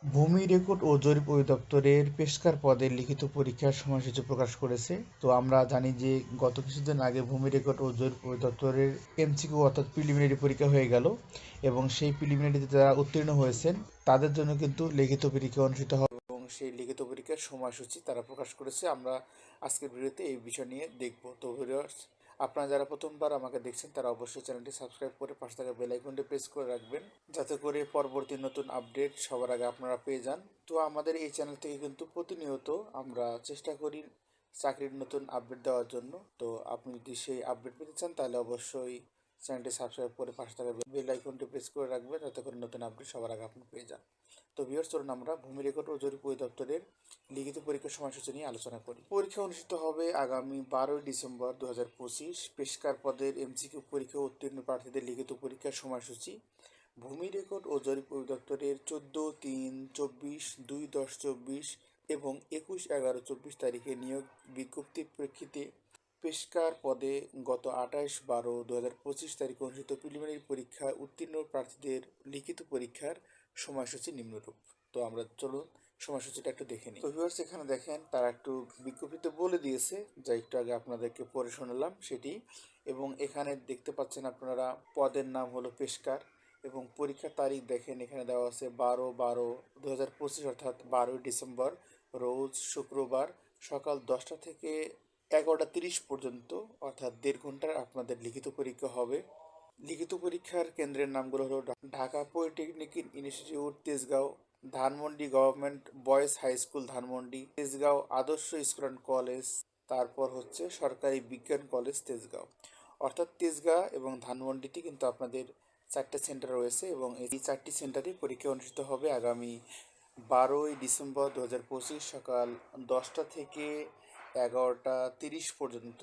ভূমি রেকর্ড ও জরিপ অধিদপ্তরের পেশকার পদের লিখিত পরীক্ষার সময়সূচি প্রকাশ করেছে। তো আমরা জানি যে গত কিছুদিন আগে ভূমি রেকর্ড ও জরিপ অধিদপ্তরের এমসিকিউ অর্থাৎ প্রিলিমিনারি পরীক্ষা হয়ে গেল এবং সেই প্রিলিমিনারিতে যারা উত্তীর্ণ হয়েছেন তাদের জন্য কিন্তু লিখিত পরীক্ষা অনুষ্ঠিত হবে এবং সেই লিখিত পরীক্ষার সময়সূচি তারা প্রকাশ করেছে। আমরা আজকের ভিডিওতে এই বিষয় নিয়ে দেখব। তো ভিউয়ার্স, আপনারা যারা প্রথমবার আমাকে দেখছেন তারা অবশ্যই চ্যানেলটি সাবস্ক্রাইব করে পাশে থাকা বেল আইকনটি প্রেস করে রাখবেন, যাতে করে পরবর্তী নতুন আপডেট সবার আগে আপনারা পেয়ে যান। তো আমাদের এই চ্যানেল থেকে কিন্তু প্রতিনিয়ত আমরা চেষ্টা করি চাকরির নতুন আপডেট দেওয়ার জন্য। তো আপনি যদি সেই আপডেট পেতে চান তাহলে অবশ্যই চ্যানেলটি সাবস্ক্রাইব করে পাশে থাকা বেল আইকনটি প্রেস করে রাখবেন, যাতে করে নতুন আপডেট সবার আগে আপনি পেয়ে যান। তো ভিউয়ার্স, চলুন আমরা ভূমি রেকর্ড ও জরিপ অধিদপ্তরের লিখিত পরীক্ষার সময়সূচি নিয়ে আলোচনা করি। পরীক্ষা অনুষ্ঠিত হবে আগামী 12 ডিসেম্বর 2025। পেশকার পদের এমসিকিউ পরীক্ষা উত্তীর্ণ প্রার্থীদের লিখিত পরীক্ষার সময়সূচি। ভূমি রেকর্ড ও জরিপ অধিদপ্তরের 14/3/24, 2/10/24 এবং 21/11/24 তারিখে নিয়োগ বিজ্ঞপ্তির প্রেক্ষিতে পেশকার পদে গত 28/12/2025 তারিখে অনুষ্ঠিত প্রিলিমিনারি পরীক্ষায় উত্তীর্ণ প্রার্থীদের লিখিত পরীক্ষার সময়সূচি নিম্নরূপ। তো আমরা চলুন সময়সূচিটা একটু দেখে নিই। তো ভিউয়ার্স, এখানে দেখেন তারা একটু বিজ্ঞপ্তিতে বলে দিয়েছে, যা একটু আগে আপনাদেরকে পড়ে শোনালাম সেটি। এবং এখানে দেখতে পাচ্ছেন আপনারা পদের নাম হলো পেশকার এবং পরীক্ষার তারিখ দেখেন এখানে দেওয়া আছে 12/12/2025 অর্থাৎ 12 ডিসেম্বর, রোজ শুক্রবার সকাল 10টা থেকে 11টা 30 পর্যন্ত, অর্থাৎ 1.5 ঘন্টার আপনাদের লিখিত পরীক্ষা হবে। লিখিত পরীক্ষার কেন্দ্রের নামগুলো হলো Dhaka polytechnic institute Tejgaon, Dhanmondi government boys high school Dhanmondi, Tejgaon Adarsha school and college, তারপর হচ্ছে সরকারি বিজ্ঞান কলেজ তেজগাঁও। অর্থাৎ তেজগাঁও এবং ধানমন্ডিতে কিন্তু আপনাদের 4টে সেন্টার রয়েছে এবং এই 4টি সেন্টারে পরীক্ষা অনুষ্ঠিত হবে আগামী 12 ডিসেম্বর 2025 সকাল 10টা থেকে 11টা 30 পর্যন্ত।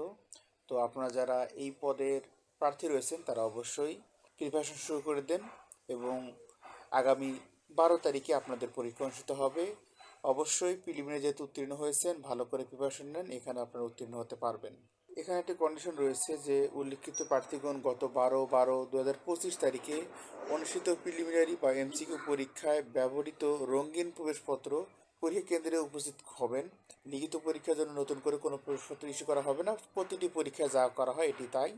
তো আপনারা যারা এই পদের প্রার্থী রয়েছেন তারা অবশ্যই প্রিপারেশন শুরু করে দেন এবং আগামী 12 তারিখে আপনাদের পরীক্ষা অনুষ্ঠিত হবে। অবশ্যই প্রিলিমিনারি যেহেতু উত্তীর্ণ হয়েছেন, ভালো করে প্রিপারেশন নেন, এখানে আপনারা উত্তীর্ণ হতে পারবেন। এখানে একটি কন্ডিশন রয়েছে যে উল্লিখিত প্রার্থীগণ গত 12/12/2025 তারিখে অনুষ্ঠিত প্রিলিমিনারি বা এমসিকিউ পরীক্ষায় ব্যবহৃত রঙিন প্রবেশপত্র পরীক্ষা কেন্দ্রে উপস্থিত হবেন। লিখিত পরীক্ষার জন্য নতুন করে কোনো প্রবেশপত্র ইস্যু করা হবে না, প্রতিটি পরীক্ষায় যা করা হয় এটি তাই।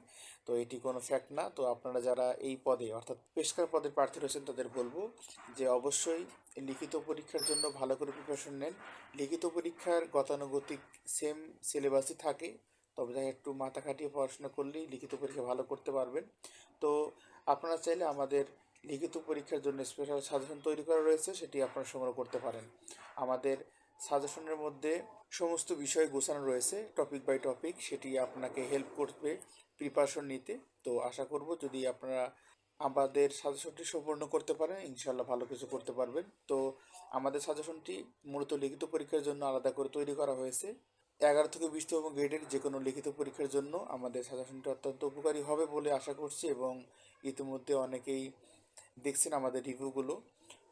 তো এটি কোনো ফ্যাক্ট না। তো আপনারা যারা এই পদে অর্থাৎ পেশকার পদের প্রার্থী রয়েছেন তাদের বলবো যে অবশ্যই লিখিত পরীক্ষার জন্য ভালো করে প্রিপারেশন নেন। লিখিত পরীক্ষার গতানুগতিক সেম সিলেবাসই থাকে, তবে তাই একটু মাথা খাটিয়ে পড়াশোনা করলেই লিখিত পরীক্ষা ভালো করতে পারবেন। তো আপনারা চাইলে আমাদের লিখিত পরীক্ষার জন্য স্পেশাল সাজেশন তৈরি করা রয়েছে, সেটি আপনারা সংগ্রহ করতে পারেন। আমাদের সাজেশনের মধ্যে সমস্ত বিষয় গোছানো রয়েছে টপিক বাই টপিক, সেটি আপনাকে হেল্প করবে প্রিপারেশন নিতে। তো আশা করব যদি আপনারা আমাদের সাজেশনটি সম্পূর্ণ করতে পারেন, ইনশাল্লাহ ভালো কিছু করতে পারবেন। তো আমাদের সাজেশনটি মূলত লিখিত পরীক্ষার জন্য আলাদা করে তৈরি করা হয়েছে। 11 থেকে 20তম গ্রেডের যে কোনো লিখিত পরীক্ষার জন্য আমাদের সাজেশনটি অত্যন্ত উপকারী হবে বলে আশা করছি এবং ইতিমধ্যে অনেকেই দেখছেন আমাদের রিভিউগুলো।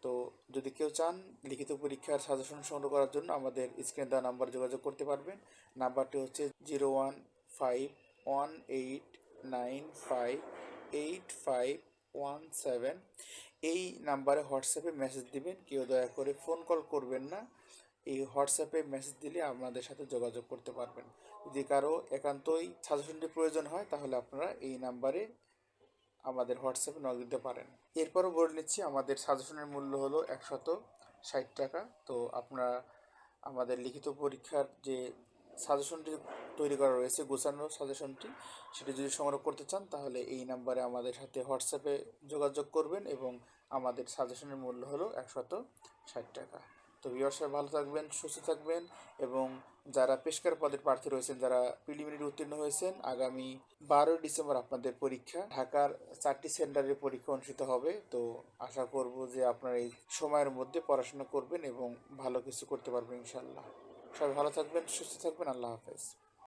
তো যদি কেউ চান লিখিত পরীক্ষার সাজেশন সংগ্রহ করার জন্য আমাদের স্ক্রিনে দেওয়া নাম্বারে যোগাযোগ করতে পারবেন। নাম্বারটি হচ্ছে 01518958517। এই নাম্বারে হোয়াটসঅ্যাপে মেসেজ দিবেন, কেউ দয়া করে ফোন কল করবেন না। এই হোয়াটসঅ্যাপে মেসেজ দিলে আপনাদের সাথে যোগাযোগ করতে পারবেন। যদি কারো একান্তই সাজেশনটি প্রয়োজন হয় তাহলে আপনারা এই নাম্বারে আমাদের হোয়াটসঅ্যাপে নক দিতে পারেন। এরপরও বলে নিচ্ছি আমাদের সাজেশনের মূল্য হলো 160 টাকা। তো আপনারা আমাদের লিখিত পরীক্ষার যে সাজেশনটি তৈরি করা রয়েছে গোছানো সাজেশনটি, সেটি যদি সংগ্রহ করতে চান তাহলে এই নাম্বারে আমাদের সাথে হোয়াটসঅ্যাপে যোগাযোগ করবেন এবং আমাদের সাজেশনের মূল্য হলো 160 টাকা। তো ভিউয়ার্স, ভালো থাকবেন, সুস্থ থাকবেন এবং যারা পেশকার পদের প্রার্থী রয়েছেন, যারা প্রিলিমিনারি উত্তীর্ণ হয়েছেন, আগামী 12 ডিসেম্বর আপনাদের পরীক্ষা। ঢাকার 4টি সেন্টারে পরীক্ষা অনুষ্ঠিত হবে। তো আশা করব যে আপনারা এই সময়ের মধ্যে পড়াশোনা করবেন এবং ভালো কিছু করতে পারবেন ইনশাল্লাহ। সবাই ভালো থাকবেন, সুস্থ থাকবেন, আল্লাহ হাফেজ।